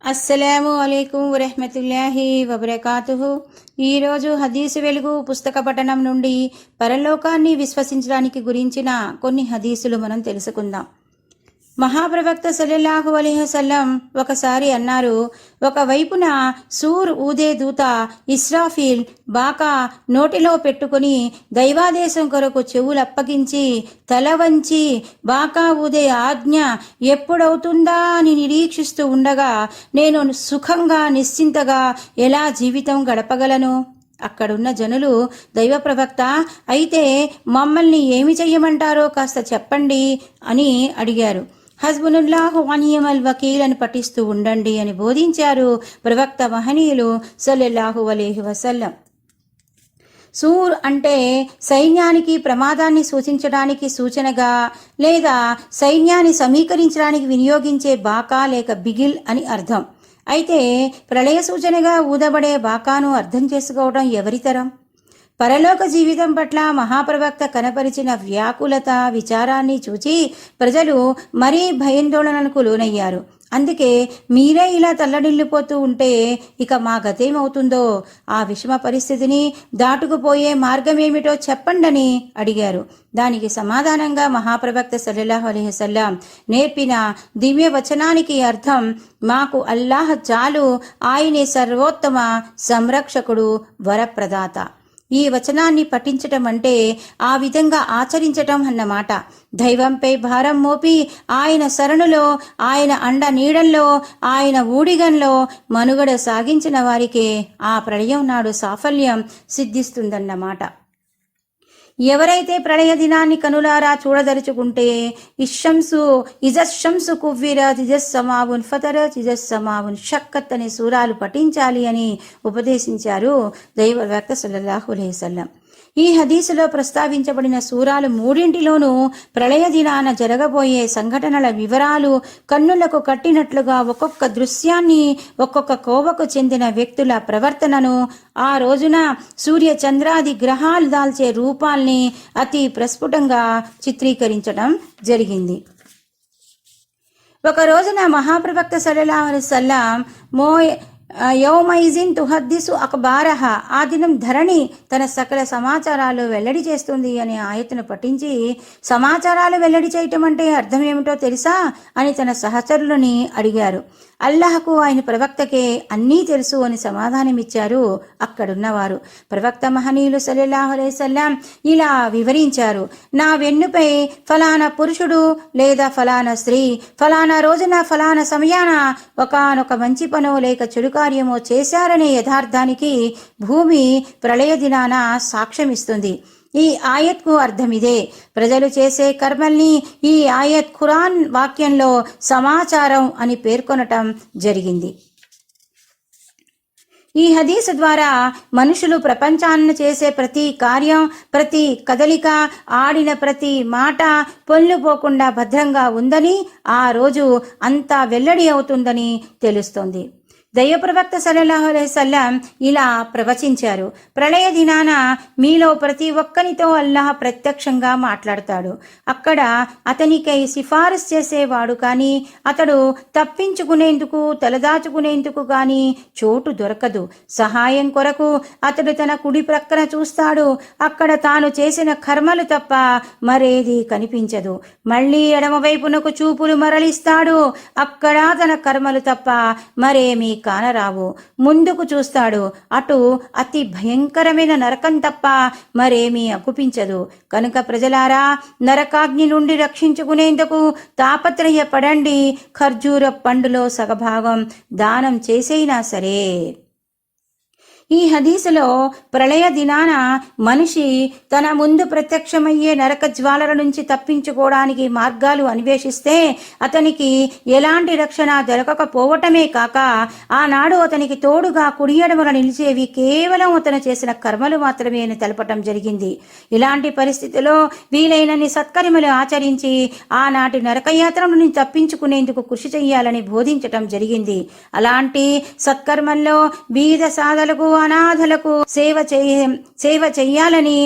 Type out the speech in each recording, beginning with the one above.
అస్సలాము అలైకుం వరహ్మతుల్లాహి వబరకాతుహు. ఈరోజు హదీసు వెలుగు పుస్తక పఠనం నుండి పరలోకాన్ని విశ్వసించడానికి గురించిన కొన్ని హదీసులు మనం తెలుసుకుందాం. మహాప్రవక్త సల్లల్లాహు అలైహి వసల్లం ఒకసారి అన్నారు, ఒకవైపున సూర్ ఊదే దూత ఇస్రాఫీల్ బాకా నోటిలో పెట్టుకుని దైవాదేశం కొరకు చెవులప్పగించి తల వంచి బాకా ఊదే ఆజ్ఞ ఎప్పుడవుతుందా అని నిరీక్షిస్తూ ఉండగా నేను సుఖంగా నిశ్చింతగా ఎలా జీవితం గడపగలను? అక్కడున్న జనులు, దైవ ప్రవక్త, అయితే మమ్మల్ని ఏమి చెయ్యమంటారో కాస్త చెప్పండి అని అడిగారు. హస్బునుల్లాహు వనియమల్ వకీల్ అని పఠిస్తూ ఉండండి అని బోధించారు ప్రవక్త మహనీయులు సల్లల్లాహు అలైహి వసల్లం. సూర్ అంటే సైన్యానికి ప్రమాదాన్ని సూచించడానికి సూచనగా లేదా సైన్యాన్ని సమీకరించడానికి వినియోగించే బాకా లేక బిగిల్ అని అర్థం. అయితే ప్రళయ సూచనగా ఊదబడే బాకాను అర్థం చేసుకోవడం ఎవరితరం? పరలోక జీవితం పట్ల మహాప్రవక్త కనపరిచిన వ్యాకులత విచారాన్ని చూచి ప్రజలు మరీ భయాందోళనలకు లోనయ్యారు. అందుకే మీరే ఇలా తల్లడిల్లిపోతూ ఉంటే ఇక మా గతేమవుతుందో, ఆ విషమ పరిస్థితిని దాటుకుపోయే మార్గమేమిటో చెప్పండని అడిగారు. దానికి సమాధానంగా మహాప్రవక్త సల్లల్లాహు అలైహి వసల్లం నేర్పిన దివ్య వచనానికి అర్థం, మాకు అల్లాహ్ చాలు, ఆయనే సర్వోత్తమ సంరక్షకుడు, వరప్రదాత. ఈ వచనాన్ని పఠించటం అంటే ఆ విధంగా ఆచరించటం అన్నమాట. దైవంపై భారం మోపి ఆయన శరణులో, ఆయన అండ నీడల్లో, ఆయన ఊడిగంలో మనుగడ సాగించిన వారికే ఆ ప్రళయం నాడు సాఫల్యం సిద్ధిస్తుందన్నమాట. ఎవరైతే ప్రళయ దినాన్ని కనులారా చూడదలుచుకుంటే ఇజస్షంసు కువ్విర తిజస్సమావున్ ఫతర తిజస్సమావున్ షక్కత్ అనే సూరాలు పఠించాలి అని ఉపదేశించారు దైవవ్యక్త సల్లల్లాహు అలైహి వసల్లం. ఈ హదీసులో ప్రస్తావించబడిన సూరాలు మూడింటిలోనూ ప్రళయ దినాన జరగబోయే సంఘటనల వివరాలు కన్నులకు కట్టినట్లుగా ఒక్కొక్క దృశ్యాన్ని, ఒక్కొక్క కోవకు చెందిన వ్యక్తుల ప్రవర్తనను, ఆ రోజున సూర్య చంద్రాది గ్రహాలు దాల్చే రూపాల్ని అతి ప్రస్ఫుటంగా చిత్రీకరించడం జరిగింది. ఒక రోజున మహాప్రవక్త సల్లల్లాహు అలైహి వసల్లం యౌమైజిన్ తుహద్దిసు అఖబారహ, ఆ దినం ధరణి తన సకల సమాచారాలు వెల్లడి చేస్తుంది అనే ఆయతను పఠించి, సమాచారాలు వెల్లడి చేయటం అంటే అర్థం ఏమిటో తెలుసా అని తన సహచరులని అడిగారు. అల్లాహకు ఆయన ప్రవక్తకే అన్నీ తెలుసు అని సమాధానమిచ్చారు అక్కడున్నవారు. ప్రవక్త మహనీయులు సల్లల్లాహు అలైహి వసల్లం ఇలా వివరించారు, నా వెన్నుపై ఫలానా పురుషుడు లేదా ఫలానా స్త్రీ ఫలానా రోజున ఫలానా సమయాన ఒకానొక మంచి పనో లేక చెడు కార్యమో చేశారనే యథార్థానికి భూమి ప్రళయ దినాన సాక్ష్యమిస్తుంది. ఈ ఆయత్కు అర్థమిదే. ప్రజలు చేసే కర్మల్ని ఈ ఆయత్ ఖురాన్ వాక్యంలో సమాచారం అని పేర్కొనటం జరిగింది. ఈ హదీసు ద్వారా మనుషులు ప్రపంచాన్ని చేసే ప్రతి కార్యం, ప్రతి కదలిక, ఆడిన ప్రతి మాట పొల్లుపోకుండా భద్రంగా ఉందని, ఆ రోజు అంతా వెల్లడి అవుతుందని తెలుస్తోంది. దైవప్రవక్త సల్లల్లాహు అలైహి వసల్లం ఇలా ప్రవచించారు, ప్రళయ దినాన మీలో ప్రతి ఒక్కనితో అల్లాహ్ ప్రత్యక్షంగా మాట్లాడతాడు. అక్కడ అతనికై సిఫారసు చేసేవాడు కానీ, అతడు తప్పించుకునేందుకు తలదాచుకునేందుకు కానీ చోటు దొరకదు. సహాయం కొరకు అతడు తన కుడి ప్రక్కన చూస్తాడు. అక్కడ తాను చేసిన కర్మలు తప్ప మరేది కనిపించదు. మళ్ళీ ఎడమవైపునకు చూపులు మరలిస్తాడు. అక్కడ తన కర్మలు తప్ప మరేమీ కానరావు. ముందుకు చూస్తాడు. అటు అతి భయంకరమైన నరకం తప్ప మరేమీ అగుపించదు. కనుక ప్రజలారా, నరకాగ్ని నుండి రక్షించుకునేందుకు తాపత్రయపడండి. ఖర్జూర పండులో సగభాగం దానం చేసైనా సరే. ఈ హదీసులో ప్రళయ దినాన మనిషి తన ముందు ప్రత్యక్షమయ్యే నరక జ్వాలల నుంచి తప్పించుకోవడానికి మార్గాలు అన్వేషిస్తే అతనికి ఎలాంటి రక్షణ దొరకకపోవటమే కాక, ఆనాడు అతనికి తోడుగా కుడి ఎడమల నిలిచేవి కేవలం అతను చేసిన కర్మలు మాత్రమే అని తెలపటం జరిగింది. ఇలాంటి పరిస్థితిలో వీలైనన్ని సత్కర్మలు ఆచరించి ఆనాటి నరకయాత్ర నుండి తప్పించుకునేందుకు కృషి చెయ్యాలని బోధించటం జరిగింది. అలాంటి సత్కర్మల్లో బీద సాధలకు, అనాథలకు సేవ చెయ్యాలని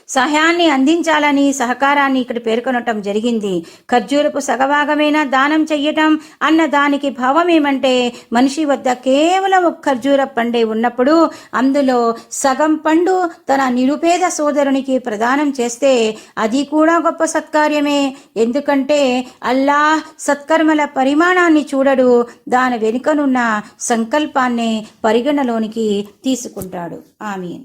సహాయాన్ని అందించాలని సహకారాన్ని ఇక్కడ పేర్కొనటం జరిగింది. ఖర్జూరపు సగభాగమైన దానం చెయ్యటం అన్న దానికి భావం ఏమంటే, మనిషి వద్ద కేవలం ఒక ఖర్జూర పండే ఉన్నప్పుడు అందులో సగం పండు తన నిరుపేద సోదరునికి ప్రదానం చేస్తే అది కూడా గొప్ప సత్కార్యమే. ఎందుకంటే అల్లాహ్ సత్కర్మల పరిమాణాన్ని చూడడు, దాని వెనుకనున్న సంకల్పాన్ని పరిగణలోనికి తీసుకుంటాడు. ఆమీన్.